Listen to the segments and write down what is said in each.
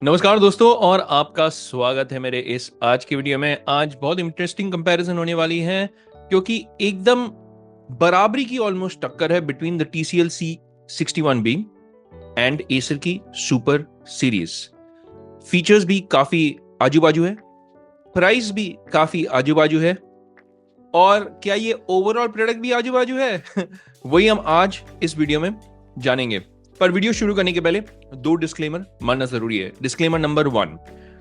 नमस्कार दोस्तों और आपका स्वागत है मेरे इस आज की वीडियो में। आज बहुत इंटरेस्टिंग कंपैरिजन होने वाली है क्योंकि एकदम बराबरी की ऑलमोस्ट टक्कर है between the TCL C61B and Acer की सुपर सीरीज। फीचर्स भी काफी आजू बाजू है, प्राइस भी काफी आजू बाजू है और क्या ये ओवरऑल प्रोडक्ट भी आजू बाजू है वही हम आज इस वीडियो में जानेंगे। पर वीडियो शुरू करने के पहले दो डिस्क्लेमर मानना जरूरी है। डिस्क्लेमर नंबर 1,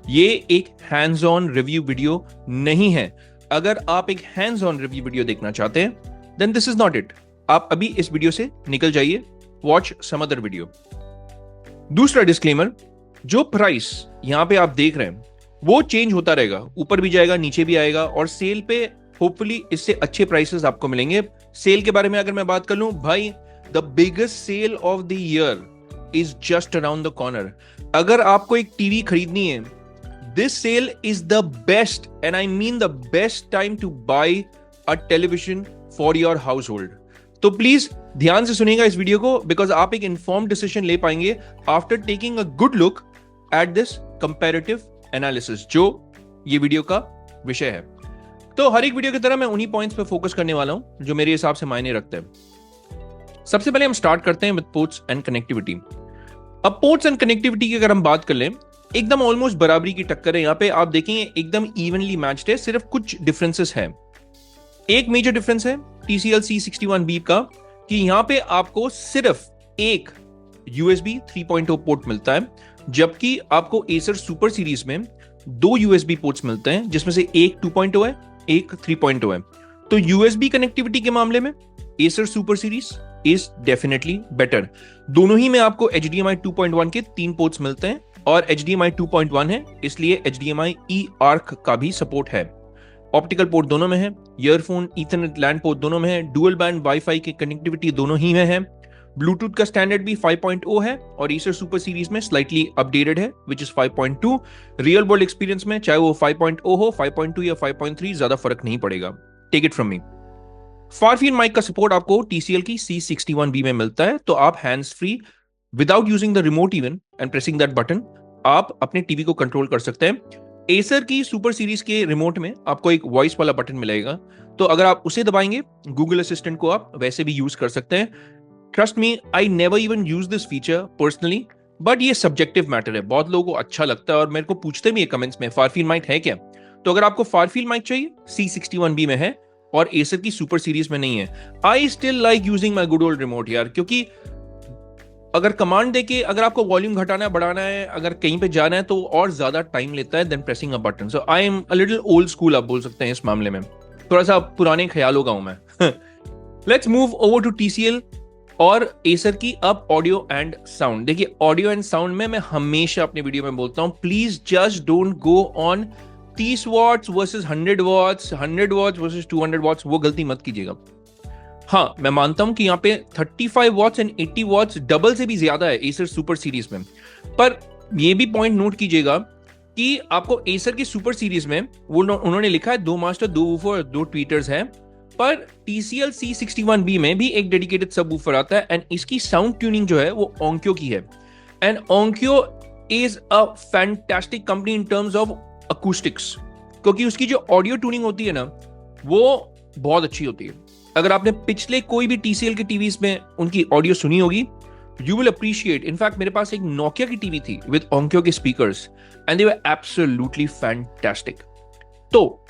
ये एक हैंड्स ऑन रिव्यू वीडियो नहीं है। अगर आप एक हैंड्स ऑन रिव्यू वीडियो देखना चाहते हैं then this is not it. आप अभी इस वीडियो से निकल जाइए, वॉच सम अदर वीडियो। दूसरा डिस्क्लेमर, जो प्राइस यहां पे आप देख रहे हैं वो चेंज होता रहेगा, ऊपर भी जाएगा नीचे भी आएगा और सेल पे होपफुली इससे अच्छे प्राइसेस आपको मिलेंगे। सेल के बारे में अगर मैं बात कर लूं, भाई the biggest sale of the year is just around the corner. अगर आपको एक टीवी खरीदनी है, this sale is the best and I mean the best time to buy a television for your household. तो please ध्यान से सुनिएगा इस वीडियो को, बिकॉज आप एक इन्फॉर्म्ड डिसीजन ले पाएंगे after taking a good look at this comparative analysis, जो ये वीडियो का विषय है। तो हर एक वीडियो की तरह मैं उन्हीं पॉइंट्स पे फोकस करने वाला हूं जो मेरे हिसाब से मायने रखते हैं। सबसे पहले हम स्टार्ट करते हैं विद पोर्ट्स एंड कनेक्टिविटी। अब पोर्ट्स एंड कनेक्टिविटी की अगर हम बात कर लें, एकदम ऑलमोस्ट बराबरी की टक्कर है। यहां पे आप देखेंगे एकदम इवनली मैच्ड है, सिर्फ कुछ डिफरेंसेस है। एक मेजर डिफरेंस है TCL C61B का कि यहां पे आपको सिर्फ एक USB 3.0 पोर्ट मिलता है, जबकि आपको Acer सुपर सीरीज में दो USB पोर्ट्स मिलते हैं, जिसमें से एक 2.0 है, एक 3.0 है। तो USB कनेक्टिविटी के मामले में Acer super series is definitely better. दोनों ही में आपको HDMI 2.1 के 3 पोर्ट्स मिलते हैं और HDMI 2.1 है, इसलिए HDMI eARC का भी सपोर्ट है। ऑप्टिकल पोर्ट दोनों में है, ईयरफोन ईथरनेट लैन पोर्ट दोनों में है, डुअल बैंड वाईफाई की कनेक्टिविटी दोनों ही में है। ब्लूटूथ का स्टैंडर्ड भी 5.0 है और Acer सुपर सीरीज में स्लाइटली अपडेटेड है which is 5.2। Real world experience में चाहे वो 5.0 हो, 5.2 या 5.3, ज्यादा फर्क नहीं पड़ेगा। Take it from me. Far field mic का सपोर्ट आपको TCL की C61B में मिलता है, तो आप hands free without using the remote even and pressing that button आप अपने टीवी को कंट्रोल कर सकते हैं। एसर की सुपर सीरीज के रिमोट में आपको एक वॉइस वाला बटन मिलेगा, तो अगर आप उसे दबाएंगे गूगल असिस्टेंट को आप वैसे भी यूज कर सकते हैं। Trust me, I never even use this feature personally, but ये सब्जेक्टिव मैटर है। बहुत लोगों को अच्छा लगता है और मेरे को पूछते भी है कमेंट्स में फार फील्ड माइक है क्या। तो अगर आपको फार फील्ड माइक चाहिए, C61B में है और एसर की सुपर सीरीज में नहीं है। I still like using my good old remote यार, क्योंकि अगर कमांड देके अगर आपको वॉल्यूम घटाना बढ़ाना है, अगर कहीं पे जाना है, तो और ज्यादा टाइम लेता है then pressing a button. So I am a little old school, आप बोल सकते हैं इस मामले में। थोड़ा सा पुराने ख्यालों का हूं मैं। Let's move over to TCL और एसर की अब ऑडियो एंड साउंड। देखिए, ऑडियो एंड साउंड में मैं हमेशा अपने वीडियो में बोलता हूं, please just don't go on 30 watts versus 100 watts, 100 watts versus 200 watts, वो गलती मत कीजिएगा। हाँ, मैं मानता हूं कि यहाँ पे 35 वॉट्स एंड 80 वॉट्स डबल से भी ज्यादा है एसर सुपर सीरीज में। पर ये भी पॉइंट नोट कीजिएगा कि आपको एसर की सुपर सीरीज में वो उन्होंने लिखा है 2 मास्टर, 2 वूफर और 2 ट्वीटर्स हैं, पर TCL C61B में भी एक डेडिकेटेड सब वूफर आता है एंड इसकी साउंड ट्यूनिंग जो है वो ओंक्यो की है। And Onkyo is a fantastic company in terms of acoustics, क्योंकि उसकी जो ऑडियो ट्यूनिंग होती है ना, वो बहुत अच्छी होती है। अगर आपने पिछले कोई भी TCL के टीवीज में उनकी ऑडियो सुनी होगी, यू विल अप्रिशिएट। इनफैक्ट मेरे पास एक नोकिया की टीवी थी विद ओंक्यो के speakers and they were absolutely fantastic. तो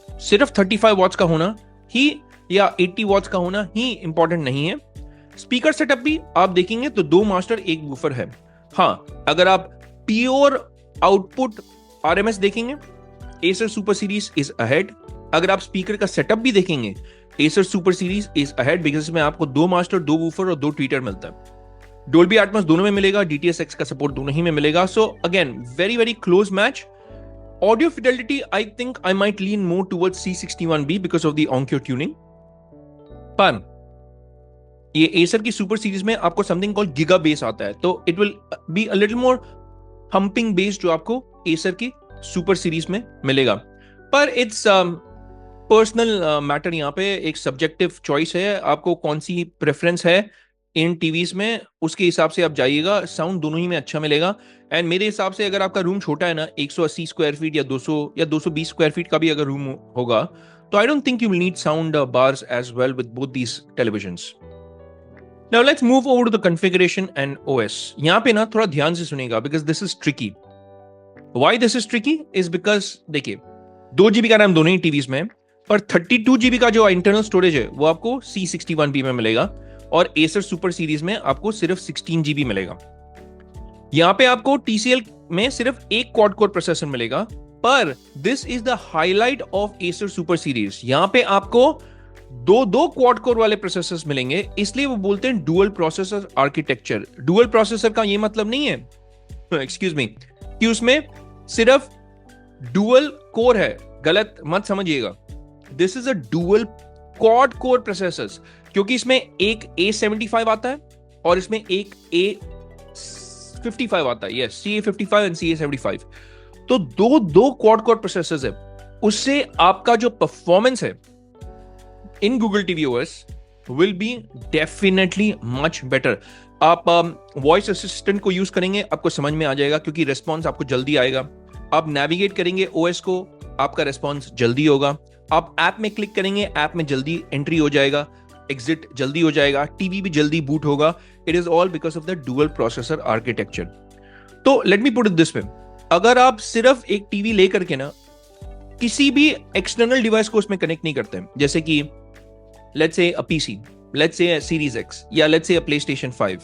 सिर्फ 35 वॉट्स का होना ही या 80 वॉट्स का होना ही इंपॉर्टेंट नहीं है। स्पीकर सेटअप भी आप देखेंगे तो 2 मास्टर 1 वूफर है। हाँ, अगर आप प्योर आउटपुट RMS देखेंगे, Acer super series is ahead. अगर आप स्पीकर का सेटअप भी देखेंगे, Acer super series is ahead, because में आपको 2 मास्टर, 2 वूफर और 2 ट्वीटर मिलता है। डोल्बी एटमॉस दोनों में मिलेगा, DTS:X का सपोर्ट दोनों ही में मिलेगा। So again very very close match. Audio fidelity I think I might lean more towards C61B because of the Onkyo tuning. पर ये एसर की सुपर सीरीज में आपको समथिंग कॉल्ड गीगा बेस आता है, तो it will be a little more humping base जो आपको एसर की सुपर सीरीज में मिलेगा। पर इट्स पर्सनल मैटर, यहाँ पे एक सब्जेक्टिव चॉइस है, आपको कौन सी प्रेफरेंस है इन टीवीज में, उसके हिसाब से आप जाइएगा, साउंड दोनों ही में अच्छा मिलेगा। एंड मेरे हिसाब से अगर आपका रूम छोटा है ना, 180 स्क्वायर फीट या 200 या 220 स्क्वायर फीट का भी अगर रूम होगा, तो I don't think you will need sound bars as well with both these televisions. Now let's move over to the configuration and OS. यहां पे ना थोड़ा ध्यान से सुनेगा, because this is tricky. Why this is tricky is because देखिए, 2 GB का RAM दोनों ही टीवीज में, पर 32 GB का जो इंटरनल स्टोरेज है वो आपको C61B में मिलेगा, और Acer सुपर सीरीज में आपको सिर्फ 16 GB मिलेगा। यहां पे आपको TCL में सिर्फ एक क्वाड कोर प्रोसेसर मिलेगा, पर this is the highlight of Acer super series. यहां पे आपको दो क्वाड कोर वाले प्रोसेसर्स मिलेंगे, इसलिए वो बोलते हैं dual processor architecture. Dual processor का ये मतलब नहीं है एक्सक्यूज मी कि उसमें सिर्फ डुअल कोर है, गलत मत समझिएगा। This is a dual quad core processors, क्योंकि इसमें एक A75 आता है और इसमें एक A55 आता है। Yes, CA55 and CA75। तो दो क्वाड कोर प्रोसेसर्स है, उससे आपका जो परफॉर्मेंस है in Google TV OS will be definitely much better. आप वॉइस असिस्टेंट को यूज करेंगे, आपको समझ में आ जाएगा, क्योंकि रिस्पॉन्स आपको जल्दी आएगा। आप नेविगेट करेंगे ओएस को, आपका रिस्पॉन्स जल्दी होगा। आप ऐप में क्लिक करेंगे, ऐप में जल्दी एंट्री हो जाएगा, एग्जिट जल्दी हो जाएगा, टीवी भी जल्दी बूट होगा। It is all because of the dual processor architecture. तो let me put it this way, अगर आप सिर्फ एक टीवी लेकर के ना किसी भी एक्सटर्नल डिवाइस को उसमें कनेक्ट नहीं करते, जैसे कि let's say a PC, let's say a series x, या लेट्स से अ प्लेस्टेशन 5,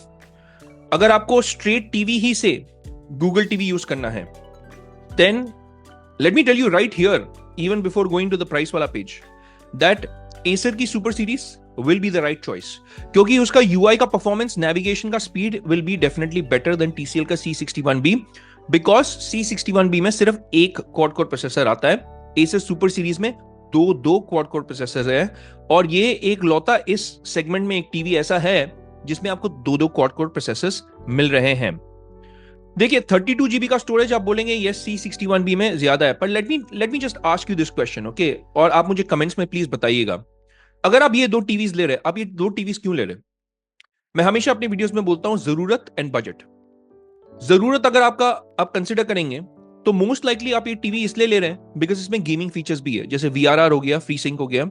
अगर आपको स्ट्रेट टीवी ही से गूगल टीवी यूज करना है, then let me tell you right here, even before going to the price वाला page, that Acer की super series will be the right choice, क्योंकि उसका UI का परफॉर्मेंस, नेविगेशन का speed will be definitely better than TCL का C61B, because C61B में सिर्फ एक क्वाड कोर प्रोसेसर आता है, Acer सुपर सीरीज में दो क्वाड कोर प्रोसेसर है, और ये एक लौता इस सेगमेंट में एक टीवी ऐसा है जिसमें आपको दो क्वाड कोर प्रोसेसर्स मिल रहे हैं। देखिए 32 GB का स्टोरेज, आप बोलेंगे यस C61B में ज्यादा है, पर let me just ask you this question, okay, और आप मुझे कमेंट्स में प्लीज बताइएगा, अगर आप ये दो टीवीज ले रहे हैं, आप ये दो टीवीज क्यों ले रहे हैं? मैं हमेशा अपनी वीडियोस में बोलता हूं जरूरत एंड बजट। जरूरत अगर आप कंसिडर करेंगे तो मोस्ट लाइकली आप ये टीवी इसलिए ले रहे हैं बिकॉज इसमें गेमिंग फीचर्स भी है, जैसे VRR हो गया, फ्री सिंक हो गया,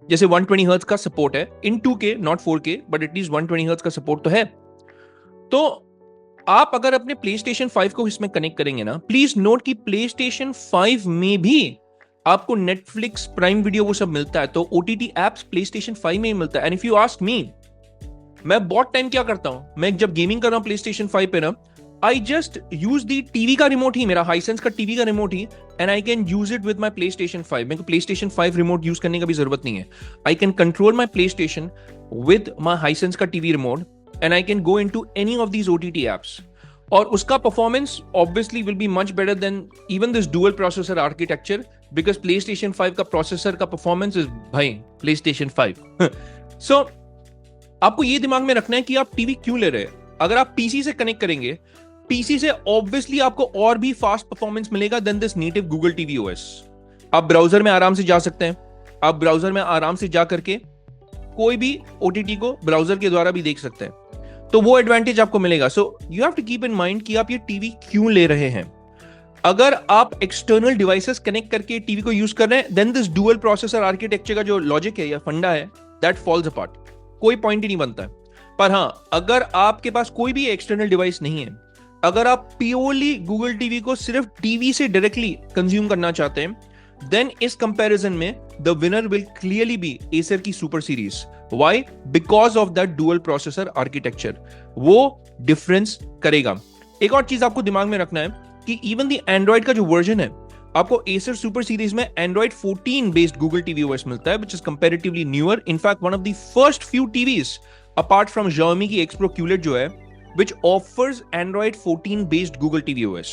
जैसे 120 हर्ट्ज का सपोर्ट है इन 2K, not 4K, but at least 120 hertz का सपोर्ट तो है। तो आप अगर अपने PlayStation 5 को इसमें कनेक्ट करेंगे ना, प्लीज नोट कि PlayStation 5 में भी आपको Netflix, प्राइम वीडियो वो सब मिलता है, तो OTT एप्स PlayStation 5 में ही मिलता है। And if you ask me, मैं बहुत टाइम क्या करता हूं, मैं जब गेमिंग कर रहा हूं PlayStation 5 पे ना, I just use the TV का रिमोट ही, मेरा हाइसेंस का टीवी का remote he, and I can use it with my PlayStation 5। मेरे को PlayStation 5 रिमोट यूज करने का भी जरूरत नहीं है। I can control my PlayStation with my Hisense का TV remote, and I can go into any of these OTT apps, और उसका performance obviously will be much better than even this dual processor architecture, because PlayStation 5 का processor का performance is भाई PlayStation 5 so आपको ये दिमाग में रखना है कि आप टीवी क्यों ले रहे हैं। अगर आप पीसी से कनेक्ट करेंगे, पीसी से ऑब्वियसली आपको और भी फास्ट परफॉर्मेंस मिलेगा then this native Google TV OS. आप ब्राउजर में आराम से जा सकते हैं, आप ब्राउजर में आराम से जा करके कोई भी ओटीटी को ब्राउजर के द्वारा भी देख सकते हैं, तो वो एडवांटेज आपको मिलेगा। So you have to keep in mind कि आप ये टीवी क्यों ले रहे हैं। अगर आप एक्सटर्नल डिवाइसेस कनेक्ट करके टीवी को यूज कर रहे हैं, then this dual processor architecture का जो लॉजिक है या फंडा है, दैट फॉल्स अपार्ट, कोई पॉइंट ही नहीं बनता है। पर हां, अगर आपके पास कोई भी एक्सटर्नल डिवाइस नहीं है, अगर आप प्योरली गूगल टीवी को सिर्फ टीवी से डायरेक्टली कंज्यूम करना चाहते हैं, देन इस कंपैरिजन में the winner will clearly be Acer की super series. Why? Because of that dual processor architecture, वो डिफरेंस करेगा। एक और चीज आपको दिमाग में रखना है कि इवन द एंड्रॉइड का जो वर्जन है, आपको एसर सुपर सीरीज में Android 14 based Google TV OS मिलता है, which is comparatively newer. In fact one of the first few TVs apart from Xiaomi की X Pro QLED जो है, which offers Android 14 based Google TV OS।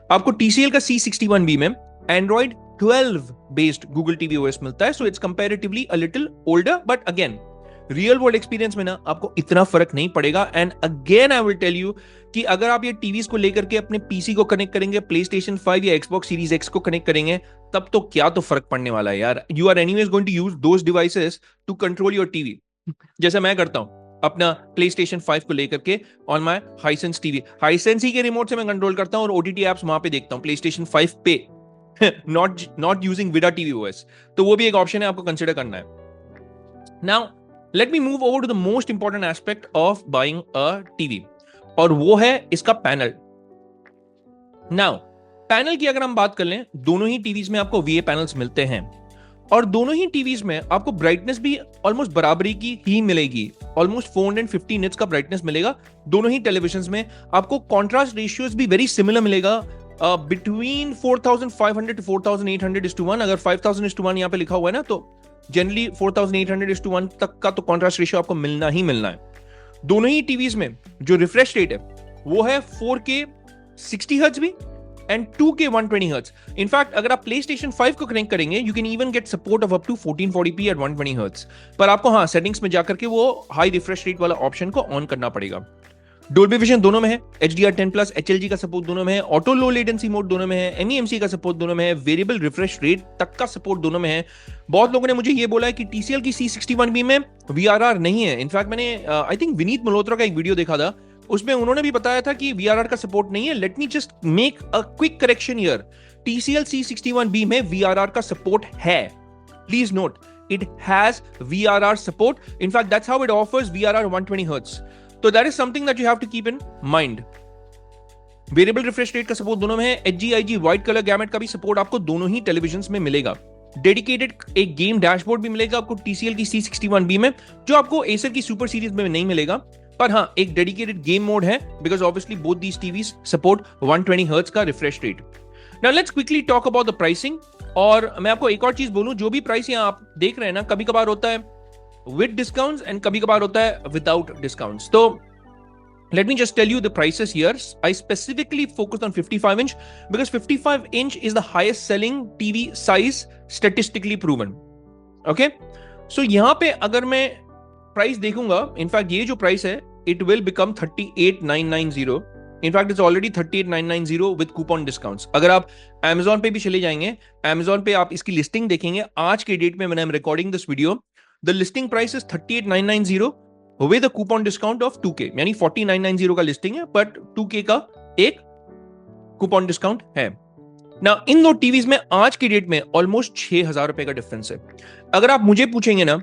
आपको TCL का C61B में Android 12 based Google TV OS मिलता है, so it's comparatively a little older, but again real world experience में ना आपको इतना फर्क नहीं पड़ेगा। And again I will tell you कि अगर आप ये टीवीज को लेकर के अपने पीसी को कनेक्ट करेंगे, PlayStation 5 या Xbox Series X को कनेक्ट करेंगे, तब तो क्या तो फर्क पड़ने वाला है यार। You are anyways going to use those devices to control your TV, जैसे मैं करता हूं। अपना PlayStation 5 को लेकर के on my Hisense TV. Hisense ही के रिमोट से मैं कंट्रोल करता हूं और OTT एप्स वहां पे देखता हूं PlayStation 5 पे, नॉट यूजिंग विडा टीवी OS। तो वो भी एक ऑप्शन है, आपको कंसिडर करना है। Now let me move over to the most important aspect of buying a TV, और वो है इसका पैनल। नाउ पैनल की अगर हम बात कर लें, दोनों ही टीवीज में आपको VA पैनल्स मिलते हैं, और दोनों ही टीवीज में आपको ब्राइटनेस भी ऑलमोस्ट बराबरी की ही मिलेगी। ऑलमोस्ट 450 निट्स का ब्राइटनेस मिलेगा दोनों ही टेलीविजन में। आपको कॉन्ट्रास्ट रेशियोज भी वेरी सिमिलर मिलेगा, बिटवीन 4500 टू 4800:1। अगर 5000:1 यहाँ पे लिखा हुआ है ना, तो जनरली 4800:1 तक का तो कॉन्ट्रास्ट रेशियो आपको मिलना ही मिलना है। दोनों ही टीवीज में जो रिफ्रेश रेट है वो है 4K 60 हर्ट्ज भी एंड 2K 120 हर्ट्ज। इनफैक्ट अगर आप PlayStation 5 को कनेक्ट करेंगे, you can even get support of up to 1440p at 120 hertz. पर आपको हाँ सेटिंग्स में जाकर के वो हाई रिफ्रेश रेट वाला ऑप्शन को ऑन करना पड़ेगा। डोल्बी विजन दोनों में है, HDR10+, HLG का सपोर्ट दोनों में है, ऑटो लो लेटेंसी मोड दोनों में है, MEMC का सपोर्ट दोनों में है, वेरिएबल रिफ्रेश रेट तक का सपोर्ट दोनों में है। बहुत लोगों ने मुझे ये बोला है कि TCL की C61B में VRR नहीं है। इनफैक्ट मैंने आई थिंक विनीत मल्होत्रा का एक वीडियो देखा था, उसमें उन्होंने भी बताया था कि VRR का सपोर्ट नहीं है। Let me just make a quick correction here, TCL C61B में VRR का सपोर्ट है। Please note, it has VRR support. In fact, that's how it offers VRR 120 Hz. So that is something that you have to keep in mind. Variable refresh rate का support दोनों में है। HGIG white colour gamete का भी support आपको दोनों ही television में मिलेगा। डेडिकेटेड एक गेम डैशबोर्ड भी मिलेगा आपको TCL की C61B में, जो आपको Acer की सुपर सीरीज में नहीं मिलेगा। पर हाँ, एक डेडिकेटेड गेम मोड है, because obviously both these TVs support 120 hertz का refresh rate. Now let's quickly talk about the pricing. और मैं आपको एक और चीज बोलूं, जो भी प्राइस यहाँ आप देख रहे हैं ना, कभी कभार होता है विद डिस्काउंट्स एंड कभी कभार होता है विदाउट डिस्काउंट्स। तो let me just tell you the prices here. I specifically focused on 55 inch because 55 inch is the highest selling TV size statistically proven. Okay? So यहाँ पे अगर मैं प्राइस देखूंगा, इनफैक्ट ये जो प्राइस है it will become 38,990. In fact it's already 38,990 with coupon discounts. अगर आप Amazon पे भी चले जाएंगे, Amazon पे आप इसकी लिस्टिंग देखेंगे आज के डेट में, when I'm recording this video, the listing price is 38,990 with a coupon discount of 2K, यानी 49,990 का लिस्टिंग है, बट 2K का एक कूपन डिस्काउंट है ना। इन दो टीवीज में आज की डेट में ऑलमोस्ट 6,000 रुपए का डिफरेंस है। अगर आप मुझे पूछेंगे ना,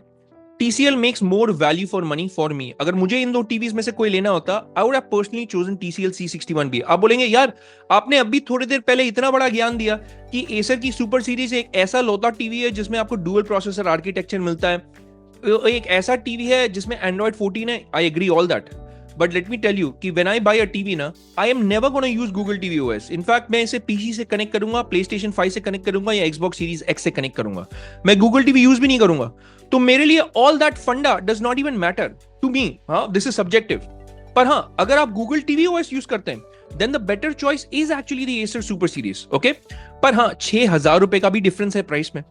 TCL makes more value for money for me. अगर मुझे इन दो टीवीज में से कोई लेना होता, I would have personally chosen TCL C61B. आप बोलेंगे यार, आपने अभी थोड़ी देर पहले इतना बड़ा ज्ञान दिया कि Acer की सुपर सीरीज एक ऐसा लौता टीवी है जिसमें आपको डुअल प्रोसेसर आर्किटेक्चर मिलता है, एक ऐसा टीवी है जिसमें Android 14 है। I agree all that, but let me tell you कि when I buy a TV ना, I am never gonna use Google TV OS। In fact मैं इसे PC से कनेक्ट करूंगा, PlayStation 5 से कनेक्ट करूंगा या Xbox Series X से कनेक्ट करूंगा, मैं गूगल टीवी यूज भी नहीं करूंगा। तो मेरे लिए all that funda does not even matter to me. हाँ, दिस इज सब्जेक्टिव। पर हाँ, अगर आप गूगल टीवी OS यूज करते हैं, then the better choice is actually the Acer super series. Okay, पर हाँ, 6,000 रुपए का भी डिफरेंस है प्राइस में।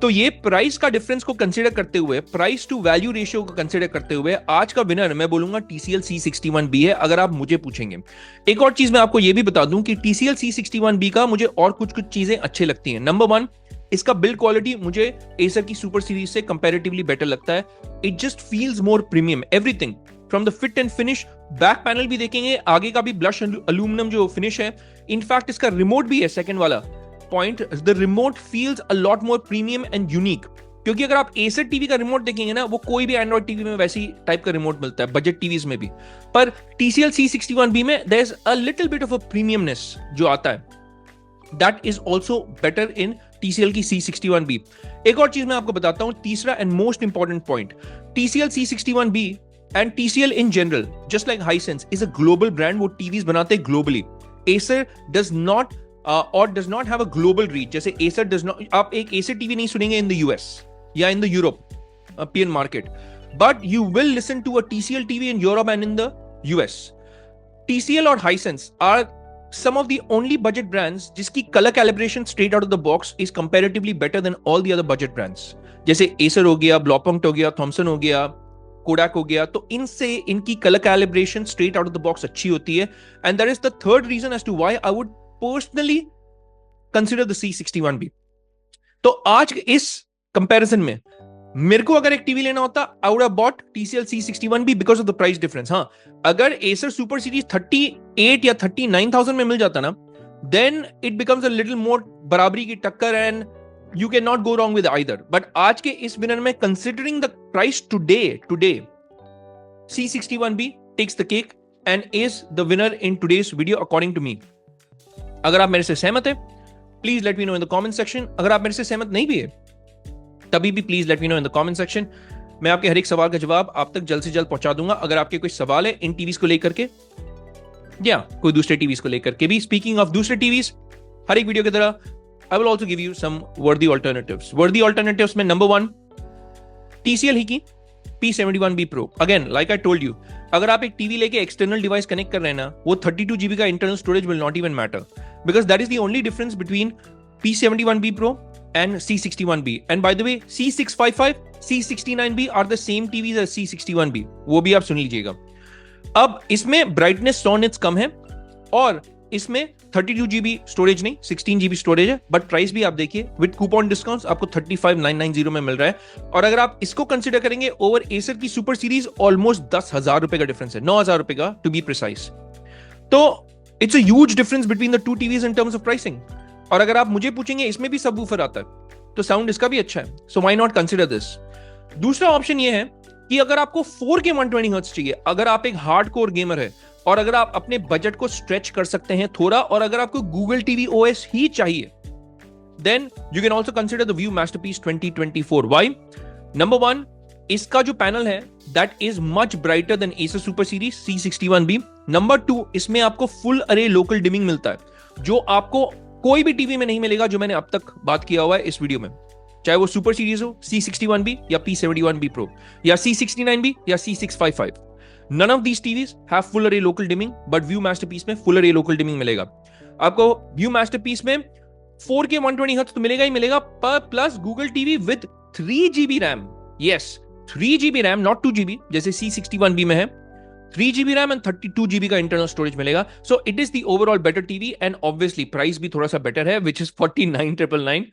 तो ये प्राइस का डिफरेंस को कंसीडर करते हुए, प्राइस टू वैल्यू रेशियो को कंसीडर करते हुए, आज का विनर मैं बोलूंगा TCL C61B है, अगर आप मुझे पूछेंगे। एक और चीज मैं आपको ये भी बता दूं कि TCL C61B का मुझे और कुछ चीजें अच्छी लगती हैं। नंबर 1, इसका बिल्ड क्वालिटी मुझे Acer की सुपर सीरीज से कंपैरेटिवली बेटर लगता है। It just feels more premium, everything from the fit and finish. Back panel भी देखेंगे, आगे का भी ब्लश अल्यूमिनियम जो फिनिश है। इनफैक्ट इसका रिमोट भी है, सेकंड वाला point, the remote feels a lot more premium and unique. क्योंकि अगर आप Acer टीवी का रिमोट देखेंगे ना, वो कोई भी एंड्रॉइड टीवी में वैसी टाइप का रिमोट मिलता है, बजट टीवीज में भी। पर TCL C61B में there is a little bit of a premiumness जो आता है, that is also better in TCL की C61B। एक और चीज मैं आपको बताता हूं, तीसरा and most important point, TCL C61B and TCL in general, just like Hisense, is a global brand. वो टीवीज बनाते हैं ग्लोबली। Acer डज नॉट और does not have a global reach. जैसे Acer डज नॉट, आप एक Acer TV नहीं सुनेंगे इन the US या in the European market, but you will listen to a TCL TV in Europe and in the US। TCL और Hisense are some of the only budget brands जिसकी color calibration straight out of the box is comparatively better than all the other budget brands। जैसे Acer हो गया, Blaupunkt हो गया, Thomson हो गया, Kodak हो गया, तो इनसे इनकी color calibration straight out of the box अच्छी होती है। And that is the third reason as to why I would personally consider the C61B। तो आज इस कंपैरिजन में मेरे को अगर एक टीवी लेना होता, I would have bought TCL C61B because of the price difference. हाँ, अगर एसर सुपर सीरीज 38 या 39,000 में मिल जाता ना, then it becomes a little more बराबरी की टक्कर and you cannot go wrong with either. But आज के इस विनर में considering the price today C61B takes the cake and is the winner in today's video according to me. अगर आप मेरे से सहमत है, please let me know in the comment section. अगर आप मेरे से सहमत नहीं भी है, तभी भी please let me know in the comment section. मैं आपके हर एक सवाल का जवाब आप तक जल्द से जल्द पहुंचा दूंगा। अगर आपके कोई सवाल है इन टीवीज को लेकर के या कोई दूसरे टीवीज को लेकर के भी, स्पीकिंग ऑफ दूसरे टीवीज, हर एक वीडियो की तरह I will also give you some worthy alternatives. Worthy alternatives में number 1 TCL ही की P71B Pro. Again, like I told you, अगर आप एक टीवी लेके एक्सटर्नल डिवाइस कनेक्ट कर रहे हैं ना, वो 32 GB का internal storage will not even matter because that is the only difference between P71B Pro and C61B. And by the way, C655, C69B are the same TVs as C61B. वो भी आप सुन लीजिएगा। अब इसमें ब्राइटनेस 100 निट्स कम है और इसमें 32 GB storage नहीं 16 GB स्टोरेज है, बट प्राइस भी आप देखिए विद कूपन डिस्काउंट्स आपको 35,990 में मिल रहा है। और अगर आप इसको कंसीडर करेंगे ओवर एसर की सुपर सीरीज, ऑलमोस्ट 10,000 रुपए का डिफरेंस है, 9,000 रुपए का टू बी प्रिसाइज। तो it's a huge difference between the two TVs in terms of pricing. और अगर आप मुझे पूछेंगे इसमें भी सबवूफर आता है तो साउंड इसका भी अच्छा है, so why not consider this. दूसरा ऑप्शन ये है कि अगर आपको 4K 120 हर्ट्ज चाहिए, अगर आप एक हार्डकोर गेमर है और अगर आप अपने बजट को स्ट्रेच कर सकते हैं थोड़ा, और अगर आपको गूगल टीवी OS ही चाहिए, then you can also consider the Vu masterpiece 2024। Why? Number 1, इसका जो पैनल है that is much brighter than Acer super series C61B। Number 2, इसमें आपको फुल अरे लोकल डिमिंग मिलता है जो आपको कोई भी टीवी में नहीं मिलेगा जो मैंने अब तक बात किया हुआ है इस वीडियो में, चाहे वो सुपर सीरीज हो C61B या P71B Pro या C69B या C655। None of these TVs have full array local dimming, but View Masterpiece में full array local dimming मिलेगा। आपको View Masterpiece में 4K 120 हर्ट्ज तो मिलेगा ही मिलेगा, पर plus Google TV with 3 GB RAM। Yes, 3 GB RAM, not 2 GB जैसे C61B में है। 3 GB RAM and 32 GB का इंटरनल स्टोरेज मिलेगा। So it is the overall better TV and obviously price भी थोड़ा सा बेटर है, which is 49,999।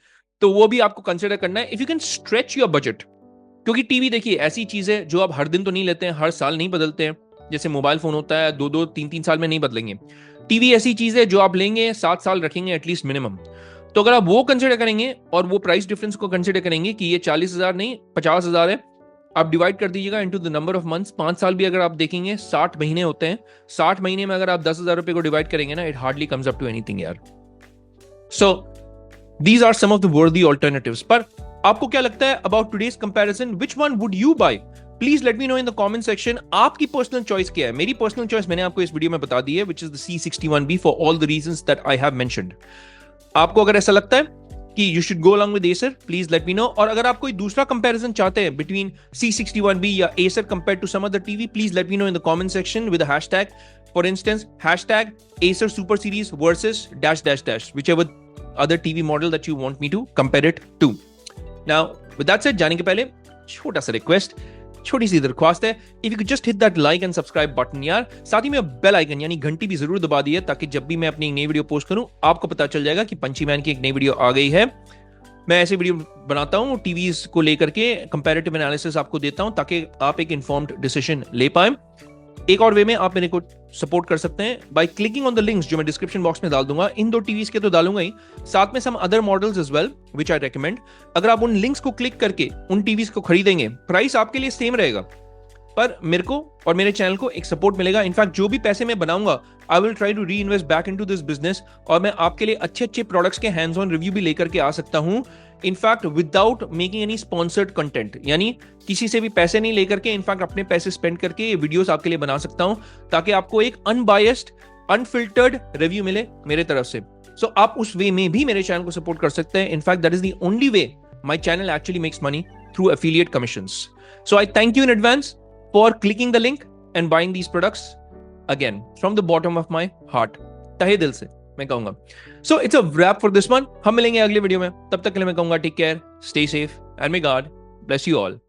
तो वो भी आपको कंसिडर करना है if you can stretch your budget। क्योंकि टीवी देखिए ऐसी चीज है जो आप हर दिन तो नहीं लेते हैं, हर साल नहीं बदलते हैं, जैसे मोबाइल फोन होता है 2-2, 3-3 साल में नहीं बदलेंगे। टीवी ऐसी चीज है जो आप लेंगे 7 साल रखेंगे एटलीस्ट मिनिमम। तो अगर आप वो कंसिडर करेंगे और वो प्राइस डिफरेंस को कंसिडर करेंगे कि ये 40,000 नहीं 50,000 है, आप डिवाइड कर दीजिएगा into the number of months. 5 साल भी अगर आप देखेंगे 60 महीने होते हैं, 60 महीने में अगर आप 10,000 रुपए को डिवाइड करेंगे ना, it hardly comes up to anything यार। So these are some of the worthy alternatives. पर आपको क्या लगता है about today's comparison? Which one would you buy? Please let me know in the comment section. आपकी personal choice क्या है? मेरी पर्सनल चॉइस मैंने आपको इस वीडियो में बता दी है, which is the C61B for all the reasons that I have mentioned. आपको अगर ऐसा लगता है कि you should go along with Acer, please let me no. और अगर आप कोई दूसरा कंपैरिजन चाहते हैं बिटवीन C61B या Acer compared to some other TV, please let me know in the comment section with hashtag, for instance hashtag Acer super series versus dash dash dash, whichever other TV model that you want me to compare it to. Now, with that said, जाने के पहले छोटा सा request, छोटी सी दरख्वास्त है, if you could just hit that like and subscribe button यार, साथ ही में बेल आइकन यानी घंटी भी जरूर दबा दिए ताकि जब भी मैं अपनी एक नई वीडियो पोस्ट करूं आपको पता चल जाएगा कि पंची मैन की एक नई वीडियो आ गई है। मैं ऐसे वीडियो बनाता हूं टीवीज को लेकर के, कंपैरेटिव एनालिसिस आपको देता हूं ताकि आप एक इन्फॉर्म्ड डिसीजन ले पाए। एक और वे में आप मेरे को सपोर्ट कर सकते हैं by clicking on the links जो मैं डिस्क्रिप्शन बॉक्स में डाल दूंगा। इन 2 टीवीज के तो डालूंगा ही, साथ में some other models as well which I recommend. अगर आप उन लिंक्स को क्लिक करके उन टीवीज को खरीदेंगे, प्राइस आपके लिए सेम रहेगा, पर मेरे को और मेरे चैनल को एक सपोर्ट मिलेगा। इनफैक्ट जो भी पैसे मैं बनाऊंगा I will try to reinvest back into this business, और मैं आपके लिए अच्छे अच्छे प्रोडक्ट्स के हैंड्स ऑन रिव्यू भी लेकर के आ सकता हूं, in fact without making any sponsored content, यानी किसी से भी पैसे नहीं लेकर के, इनफैक्ट अपने पैसे स्पेंड करके ये वीडियोस आपके लिए बना सकता हूं ताकि आपको एक अनबायस्ड अनफिल्टर्ड रिव्यू मिले मेरे तरफ से। सो आप उस वे में भी मेरे चैनल को सपोर्ट कर सकते हैं। In fact that is the only way my channel actually makes money, through affiliate commissions. So I thank you in advance for clicking the link and buying these products, again from the bottom of my heart, तहे दिल से मैं कहूंगा। So it's a wrap for this one. हम मिलेंगे अगले video में, तब तक के लिए मैं कहूंगा take care, stay safe and may God bless you all.